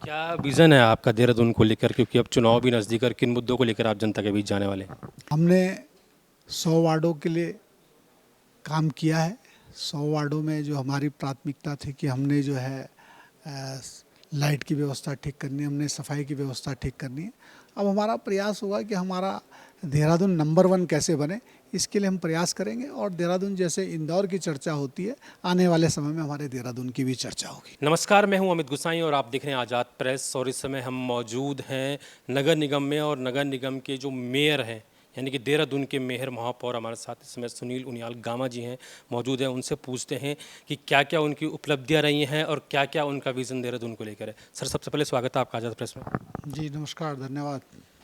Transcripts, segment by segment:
क्या विज़न है आपका देहरादून को लेकर, क्योंकि अब चुनाव भी नज़दीक है और किन मुद्दों को लेकर आप जनता के बीच जाने वाले हैं? हमने 100 वार्डों के लिए काम किया है। 100 वार्डों में जो हमारी प्राथमिकता थी कि हमने जो है अ, लाइट की व्यवस्था ठीक करनी है, हमने सफाई की व्यवस्था ठीक करनी है। अब हमारा प्रयास होगा कि हमारा देहरादून नंबर 1 कैसे बने, इसके लिए हम प्रयास करेंगे। और देहरादून जैसे इंदौर की चर्चा होती है, आने वाले समय में हमारे देहरादून की भी चर्चा होगी। नमस्कार, मैं हूं अमित गुसाई और आप देख रहे हैं आज़ाद प्रेस। और इस समय हम मौजूद हैं नगर निगम में, और नगर निगम के जो मेयर हैं, यानी कि देहरादून के मेयर महापौर हमारे साथ इस समय सुनील उनियाल गामा जी हैं, मौजूद हैं। उनसे पूछते हैं कि क्या क्या उनकी उपलब्धियां रही हैं और क्या क्या उनका विज़न देहरादून को लेकर है। सर, सबसे पहले स्वागत है आपका आज़ाद प्रेस में। जी नमस्कार, धन्यवाद।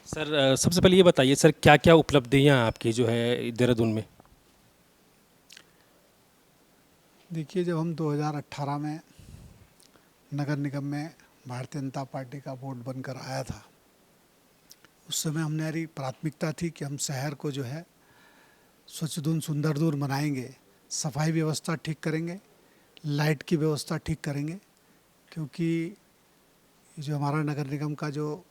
सर, सबसे पहले ये बताइए सर, क्या क्या उपलब्धियां आपकी जो है देहरादून में? देखिए, जब हम 2018 में नगर निगम में भारतीय जनता पार्टी का बोर्ड बनकर आया था, उस समय हमारी प्राथमिकता थी कि हम शहर को जो है स्वच्छदून सुंदरदून बनाएंगे, सफाई व्यवस्था ठीक करेंगे, लाइट की व्यवस्था ठीक करेंगे। क्योंकि ये जो हमारा नगर निगम का जो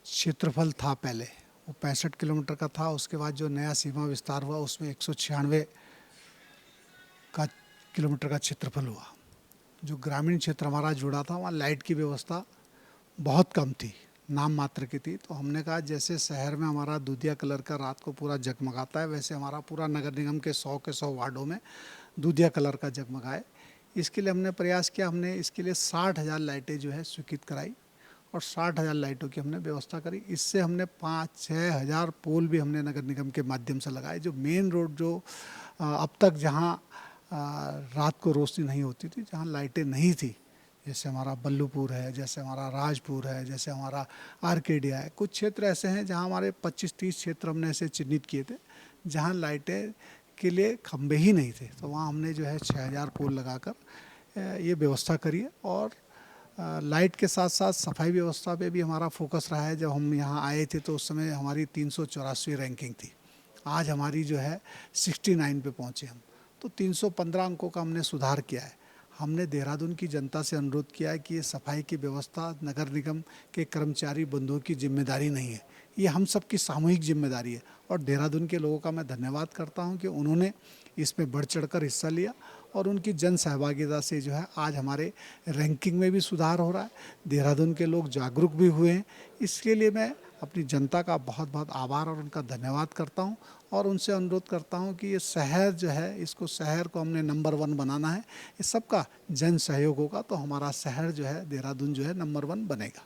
क्षेत्रफल था पहले, वो 65 किलोमीटर का था। उसके बाद जो नया सीमा विस्तार हुआ, उसमें 196 का किलोमीटर का क्षेत्रफल हुआ। जो ग्रामीण क्षेत्र हमारा जुड़ा था, वहाँ लाइट की व्यवस्था बहुत कम थी, नाम मात्र की थी। तो हमने कहा जैसे शहर में हमारा दूधिया कलर का रात को पूरा जगमगाता है, वैसे हमारा पूरा नगर निगम के 100 वार्डों में दूधिया कलर का जगमगाए। इसके लिए हमने प्रयास किया। हमने इसके लिए 60,000 लाइटें जो है स्वीकृत कराई और 60,000 लाइटों की हमने व्यवस्था करी। इससे हमने 5-6 हज़ार पोल भी हमने नगर निगम के माध्यम से लगाए। जो मेन रोड जो अब तक जहाँ रात को रोशनी नहीं होती थी, जहाँ लाइटें नहीं थी, जैसे हमारा बल्लूपुर है, जैसे हमारा राजपुर है, जैसे हमारा आर्केडिया है, कुछ क्षेत्र ऐसे हैं जहाँ हमारे 25-30 क्षेत्र हमने ऐसे चिन्हित किए थे जहाँ लाइटें के लिए खंभे ही नहीं थे। तो वहाँ हमने जो है 6,000 पोल लगाकर ये व्यवस्था करी है। और लाइट के साथ साथ सफाई व्यवस्था पे भी हमारा फोकस रहा है। जब हम यहाँ आए थे तो उस समय हमारी 384 रैंकिंग थी, आज हमारी जो है 69 पे पहुँचे हम। तो 315 अंकों का हमने सुधार किया है। हमने देहरादून की जनता से अनुरोध किया है कि ये सफाई की व्यवस्था नगर निगम के कर्मचारी बंधुओं की जिम्मेदारी नहीं है, ये हम सब की सामूहिक जिम्मेदारी है। और देहरादून के लोगों का मैं धन्यवाद करता हूं कि उन्होंने इसमें बढ़ चढ़कर हिस्सा लिया और उनकी जन सहभागिता से जो है आज हमारे रैंकिंग में भी सुधार हो रहा है। देहरादून के लोग जागरूक भी हुए हैं। इसके लिए मैं अपनी जनता का बहुत बहुत आभार और उनका धन्यवाद करता हूं और उनसे अनुरोध करता हूं कि ये शहर जो है, इसको शहर को हमने नंबर 1 बनाना है। इस सबका जन सहयोग होगा तो हमारा शहर जो है, देहरादून जो है, नंबर 1 बनेगा।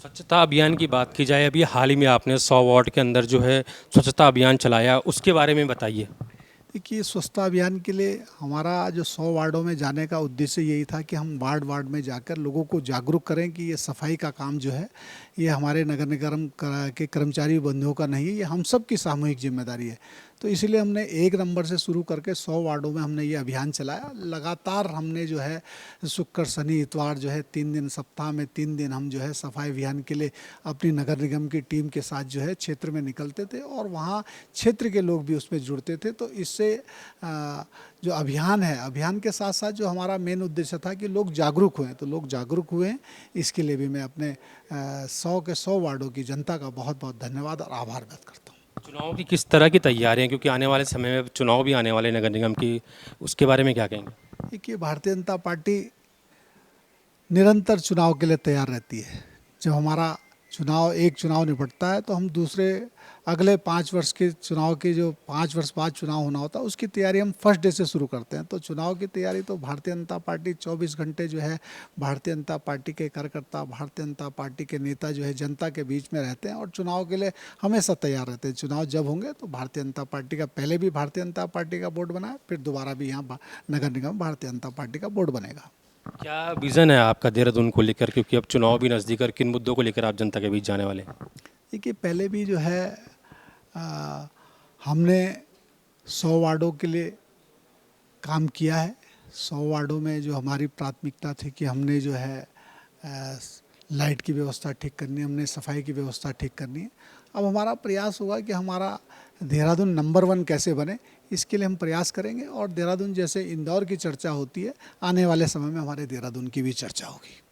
स्वच्छता अभियान की बात की जाए, अभी हाल ही में आपने 100 वार्ड के अंदर जो है स्वच्छता अभियान चलाया, उसके बारे में बताइए। देखिए, स्वच्छता अभियान के लिए हमारा जो 100 वार्डों में जाने का उद्देश्य यही था कि हम वार्ड वार्ड में जाकर लोगों को जागरूक करें कि ये सफाई का काम जो है, ये हमारे नगर निगम के कर्मचारी बंधुओं का नहीं है, ये हम सब की सामूहिक जिम्मेदारी है। तो इसलिए हमने 1 नंबर से शुरू करके 100 वार्डों में हमने ये अभियान चलाया। लगातार हमने जो है शुक्र शनि इतवार जो है 3 दिन, सप्ताह में 3 दिन हम जो है सफाई अभियान के लिए अपनी नगर निगम की टीम के साथ जो है क्षेत्र में निकलते थे और वहाँ क्षेत्र के लोग भी उसमें जुड़ते थे। तो इससे जो अभियान है, अभियान के साथ साथ जो हमारा मेन उद्देश्य था कि लोग जागरूक हुए, तो लोग जागरूक हुए हैं। इसके लिए भी मैं अपने 100 के 100 वार्डों की जनता का बहुत बहुत धन्यवाद और आभार व्यक्त करता हूँ। चुनाव की किस तरह की तैयारियां, क्योंकि आने वाले समय में चुनाव भी आने वाले नगर निगम की, उसके बारे में क्या कहेंगे? देखिए, भारतीय जनता पार्टी निरंतर चुनाव के लिए तैयार रहती है। जब हमारा एक चुनाव निपटता है तो हम दूसरे अगले 5 वर्ष के चुनाव के, जो 5 वर्ष बाद चुनाव होना होता है, उसकी तैयारी हम फर्स्ट डे से शुरू करते हैं। तो चुनाव की तैयारी तो भारतीय जनता पार्टी 24 घंटे जो है, भारतीय जनता पार्टी के कार्यकर्ता, भारतीय जनता पार्टी के नेता जो है जनता के बीच में रहते हैं और चुनाव के लिए हमेशा तैयार रहते हैं। चुनाव जब होंगे तो भारतीय जनता पार्टी का, पहले भी भारतीय जनता पार्टी का बोर्ड बना है, फिर दोबारा भी यहाँ नगर निगम भारतीय जनता पार्टी का बोर्ड बनेगा। क्या विज़न है आपका देहरादून को लेकर, क्योंकि अब चुनाव भी नज़दीक है और किन मुद्दों को लेकर आप जनता के बीच जाने वाले हैं? देखिए, पहले भी जो है आ, हमने 100 वार्डों के लिए काम किया है। 100 वार्डों में जो हमारी प्राथमिकता थी कि हमने जो है लाइट की व्यवस्था ठीक करनी है, हमने सफाई की व्यवस्था ठीक करनी है। अब हमारा प्रयास होगा कि हमारा देहरादून नंबर 1 कैसे बने, इसके लिए हम प्रयास करेंगे। और देहरादून जैसे इंदौर की चर्चा होती है, आने वाले समय में हमारे देहरादून की भी चर्चा होगी।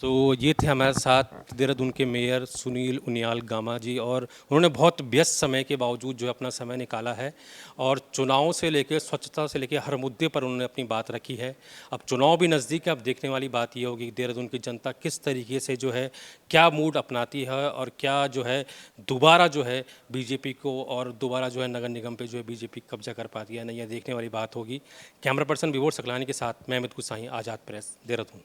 तो ये थे हमारे साथ देहरादून के मेयर सुनील उनियाल गामा जी, और उन्होंने बहुत व्यस्त समय के बावजूद जो है अपना समय निकाला है और चुनाव से लेकर स्वच्छता से लेकर हर मुद्दे पर उन्होंने अपनी बात रखी है। अब चुनाव भी नज़दीक है, अब देखने वाली बात ये होगी कि देहरादून की जनता किस तरीके से जो है क्या मूड अपनाती है और क्या जो है दोबारा जो है बीजेपी को और दोबारा जो है नगर निगम पे जो है बीजेपी कब्जा कर पाती है नहीं, यह देखने वाली बात होगी। कैमरा पर्सन विभोर सकलानी के साथ मैं अमित गुसाई, आज़ाद प्रेस, देहरादून।